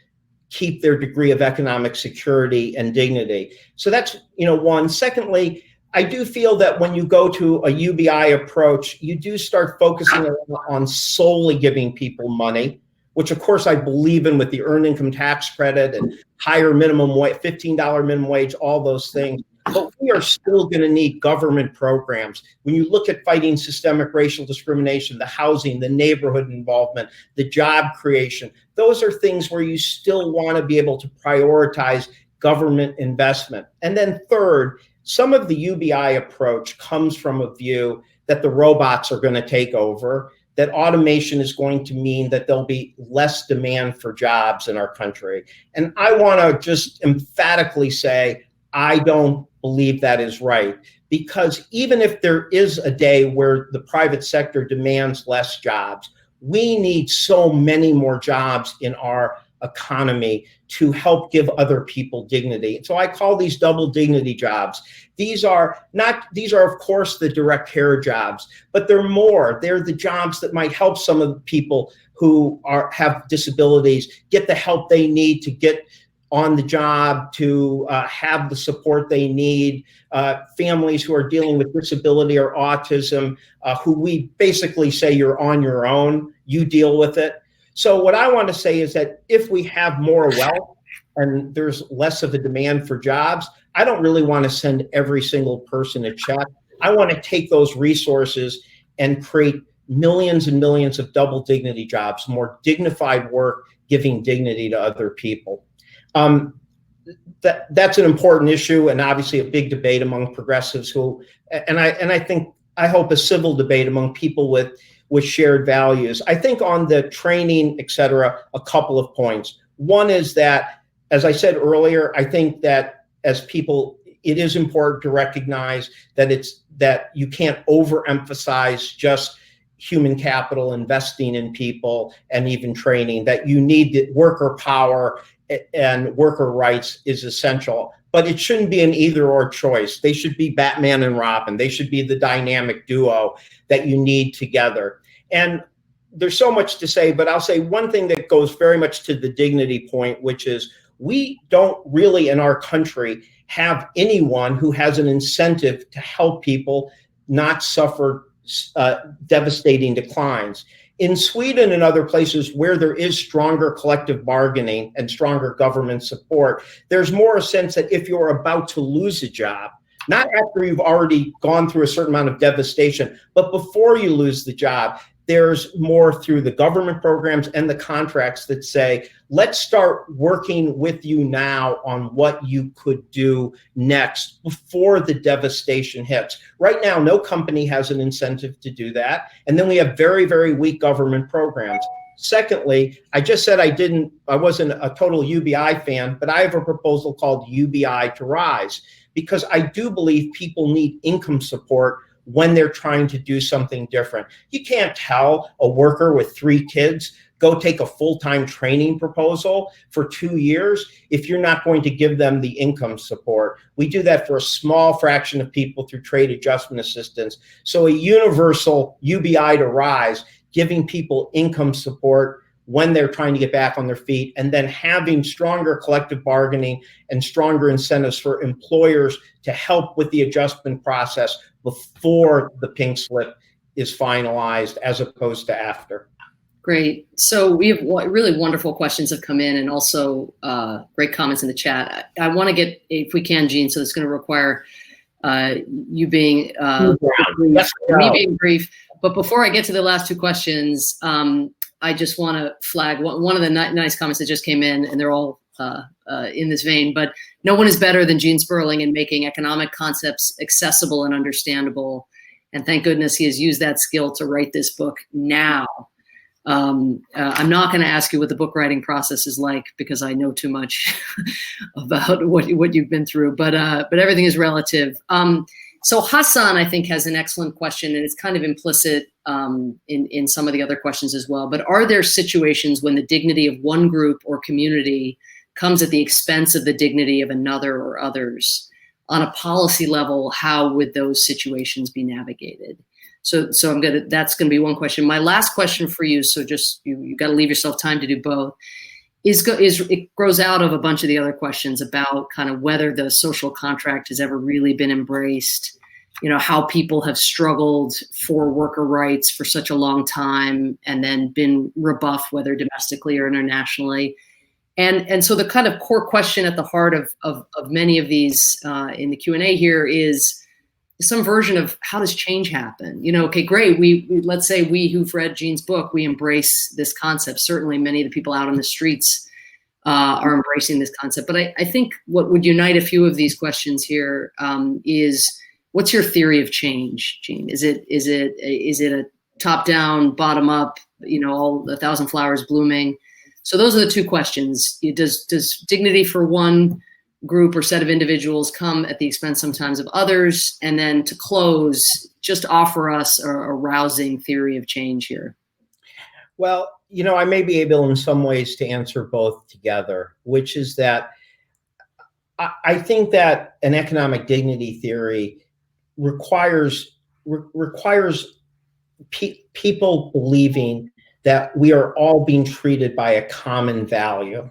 keep their degree of economic security and dignity. So that's, one. Secondly, I do feel that when you go to a UBI approach, you do start focusing on solely giving people money, which of course I believe in with the earned income tax credit and higher minimum wage, $15 minimum wage, all those things. But we are still going to need government programs. When you look at fighting systemic racial discrimination, the housing, the neighborhood involvement, the job creation, those are things where you still want to be able to prioritize government investment. And then third, some of the UBI approach comes from a view that the robots are going to take over, that automation is going to mean that there'll be less demand for jobs in our country. And I want to just emphatically say, I don't believe that is right, because even if there is a day where the private sector demands less jobs, we need so many more jobs in our economy to help give other people dignity. So I call these double dignity jobs. These are of course the direct care jobs, but they're more. They're the jobs that might help some of the people who have disabilities get the help they need to get on the job, to have the support they need, families who are dealing with disability or autism, who we basically say you're on your own, you deal with it. So what I want to say is that if we have more wealth and there's less of a demand for jobs, I don't really want to send every single person a check. I want to take those resources and create millions and millions of double dignity jobs, more dignified work, giving dignity to other people. That's an important issue, and obviously a big debate among progressives I hope a civil debate among people with shared values. I think on the training, et cetera, a couple of points. One is that, as I said earlier, I think that as people, it is important to recognize that you can't overemphasize just human capital, investing in people, and even training, that you need the worker power and worker rights is essential. But it shouldn't be an either or choice. They should be Batman and Robin. They should be the dynamic duo that you need together. And there's so much to say, but I'll say one thing that goes very much to the dignity point, which is we don't really in our country have anyone who has an incentive to help people not suffer devastating declines. In Sweden and other places where there is stronger collective bargaining and stronger government support, there's more a sense that if you're about to lose a job, not after you've already gone through a certain amount of devastation, but before you lose the job, there's more through the government programs and the contracts that say, let's start working with you now on what you could do next before the devastation hits. Right now, no company has an incentive to do that. And then we have very, very weak government programs. Secondly, I just said I wasn't a total UBI fan, but I have a proposal called UBI to Rise, because I do believe people need income support when they're trying to do something different. You can't tell a worker with 3 kids, go take a full-time training proposal for 2 years if you're not going to give them the income support. We do that for a small fraction of people through trade adjustment assistance. So a universal UBI to Rise, giving people income support when they're trying to get back on their feet, and then having stronger collective bargaining and stronger incentives for employers to help with the adjustment process before the pink slip is finalized as opposed to after. Great. So we have really wonderful questions have come in, and also great comments in the chat. I want to get, if we can, Gene, so it's going to require you being brief, me being brief. But before I get to the last two questions, I just want to flag one of the nice comments that just came in, and they're all in this vein. But no one is better than Gene Sperling in making economic concepts accessible and understandable. And thank goodness he has used that skill to write this book now. I'm not going to ask you what the book writing process is like, because I know too much about what you've been through, but everything is relative. So Hassan, I think, has an excellent question, and it's kind of implicit in some of the other questions as well. But are there situations when the dignity of one group or community comes at the expense of the dignity of another or others? On a policy level, how would those situations be navigated? So that's gonna be one question. My last question for you, so just you got to leave yourself time to do both, is it grows out of a bunch of the other questions about kind of whether the social contract has ever really been embraced, how people have struggled for worker rights for such a long time and then been rebuffed, whether domestically or internationally. And so the kind of core question at the heart of many of these in the Q&A here is some version of how does change happen? Okay, great. Let's say we who've read Gene's book, we embrace this concept. Certainly many of the people out on the streets are embracing this concept. But I think what would unite a few of these questions here is, what's your theory of change, Gene? Is it a top down, bottom up, all 1,000 flowers blooming? So those are the two questions. Does dignity for one group or set of individuals come at the expense sometimes of others? And then to close, just offer us a rousing theory of change here. Well, I may be able in some ways to answer both together, which is that I think that an economic dignity theory requires people believing that we are all being treated by a common value.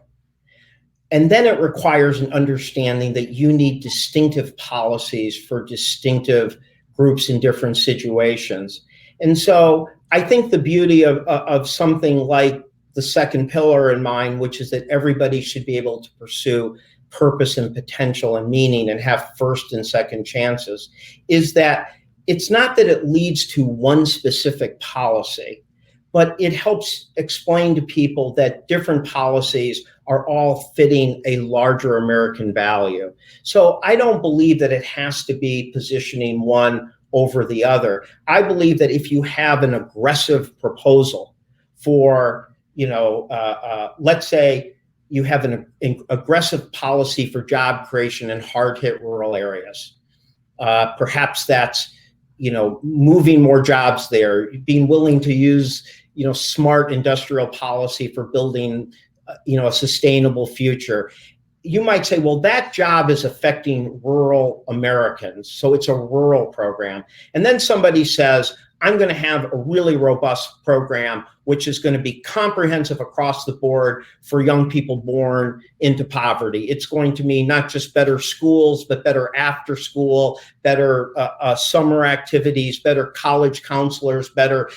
And then it requires an understanding that you need distinctive policies for distinctive groups in different situations. And so I think the beauty of something like the second pillar in mind, which is that everybody should be able to pursue purpose and potential and meaning and have first and second chances, is that it's not that it leads to one specific policy, but it helps explain to people that different policies are all fitting a larger American value. So I don't believe that it has to be positioning one over the other. I believe that if you have an aggressive proposal for, let's say you have an aggressive policy for job creation in hard-hit rural areas, perhaps that's moving more jobs there, being willing to use smart industrial policy for building a sustainable future. You might say, well, that job is affecting rural Americans, so it's a rural program. And then somebody says, I'm going to have a really robust program, which is going to be comprehensive across the board for young people born into poverty. It's going to mean not just better schools, but better after school, better summer activities, better college counselors, better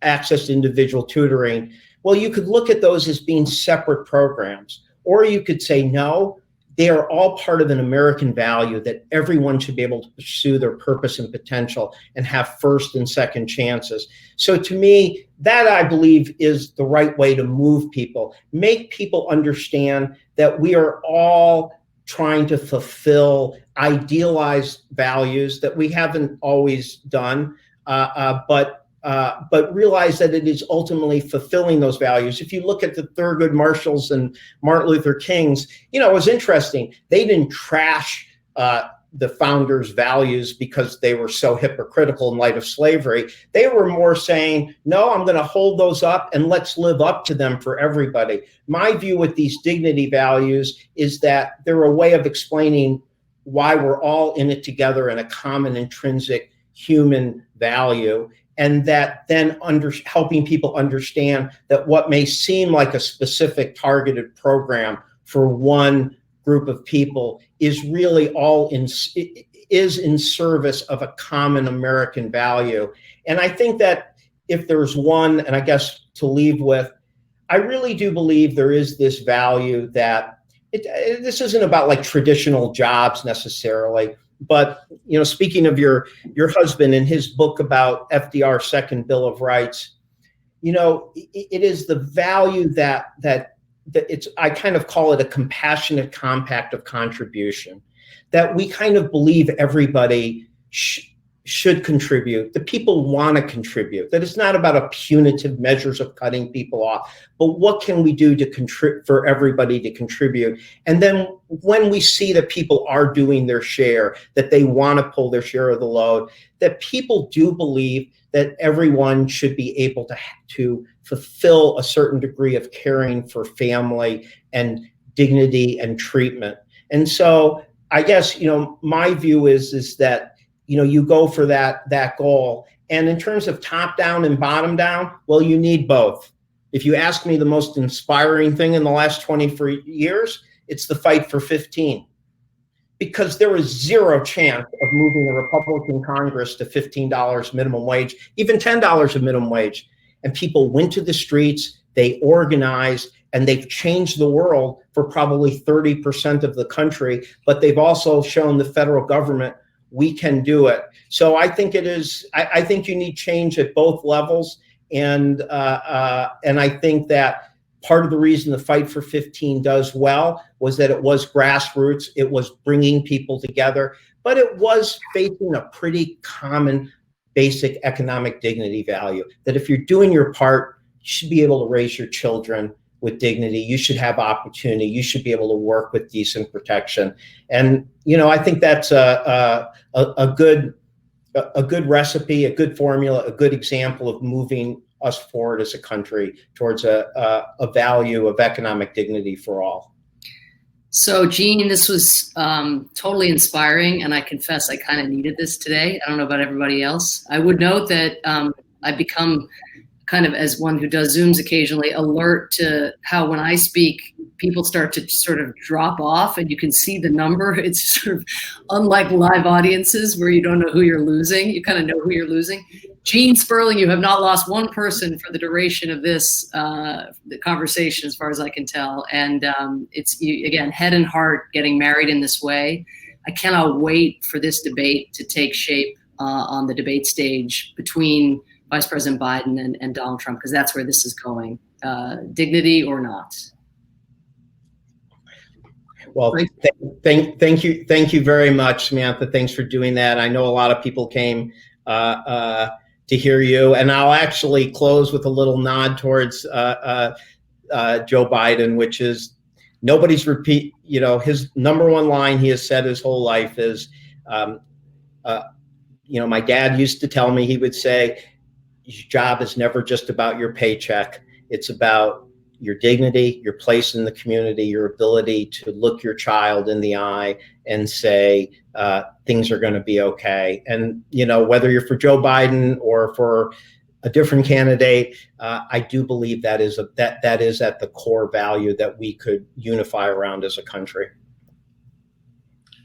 access to individual tutoring. Well, you could look at those as being separate programs, or you could say, no, they are all part of an American value that everyone should be able to pursue their purpose and potential and have first and second chances. So to me, that I believe is the right way to move people, make people understand that we are all trying to fulfill idealized values that we haven't always done, but realize that it is ultimately fulfilling those values. If you look at the Thurgood Marshalls and Martin Luther Kings, it was interesting. They didn't trash the founders' values because they were so hypocritical in light of slavery. They were more saying, no, I'm going to hold those up and let's live up to them for everybody. My view with these dignity values is that they're a way of explaining why we're all in it together in a common intrinsic human value. and that then helping people understand that what may seem like a specific targeted program for one group of people is really is in service of a common American value. And I think that if there's one, and I guess to leave with, I really do believe there is this value that this isn't about like traditional jobs necessarily, but speaking of your husband and his book about FDR's second Bill of Rights, it is the value that it's, I kind of call it a compassionate compact of contribution, that we kind of believe everybody should contribute, that people want to contribute, that it's not about a punitive measures of cutting people off, but what can we do to for everybody to contribute? And then when we see that people are doing their share, that they want to pull their share of the load, that people do believe that everyone should be able to fulfill a certain degree of caring for family and dignity and treatment. And so I guess, my view is that, you go for that goal. And in terms of top down and bottom down, well, you need both. If you ask me the most inspiring thing in the last 24 years, it's the fight for 15. Because there was zero chance of moving the Republican Congress to $15 minimum wage, even $10 of minimum wage. And people went to the streets, they organized, and they've changed the world for probably 30% of the country, but they've also shown the federal government we can do it. So I think I think you need change at both levels. And I think that part of the reason the Fight for 15 does well was that it was grassroots, it was bringing people together, but it was facing a pretty common basic economic dignity value, that if you're doing your part, you should be able to raise your children with dignity. You should have opportunity. You should be able to work with decent protection. And, I think that's a good recipe, a good formula, a good example of moving us forward as a country towards a value of economic dignity for all. So, Jean, this was totally inspiring, and I confess I kind of needed this today. I don't know about everybody else. I would note that I've become kind of, as one who does Zooms occasionally, alert to how when I speak, people start to sort of drop off and you can see the number. It's sort of unlike live audiences where you don't know who you're losing. You kind of know who you're losing. Jean Sperling, you have not lost one person for the duration of this the conversation, as far as I can tell. And it's, again, head and heart getting married in this way. I cannot wait for this debate to take shape on the debate stage between Vice President Biden and Donald Trump, because that's where this is going, dignity or not. Well, thank you very much, Samantha. Thanks for doing that. I know a lot of people came to hear you, and I'll actually close with a little nod towards Joe Biden, which is nobody's his number one line he has said his whole life is, my dad used to tell me, he would say, your job is never just about your paycheck. It's about your dignity, your place in the community, your ability to look your child in the eye and say, things are going to be okay. And, whether you're for Joe Biden or for a different candidate, I do believe that is at the core value that we could unify around as a country.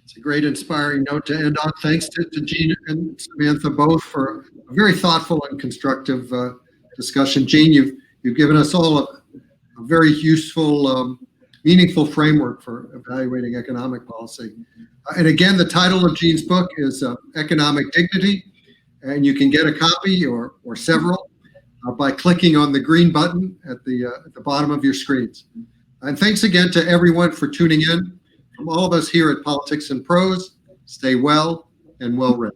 It's a great inspiring note to end on. Thanks to Jean and Samantha both for a very thoughtful and constructive discussion. Jean, you've given us all a very useful, meaningful framework for evaluating economic policy. And again, the title of Jean's book is Economic Dignity, and you can get a copy or several by clicking on the green button at the bottom of your screens. And thanks again to everyone for tuning in. From all of us here at Politics and Prose, stay well and well read.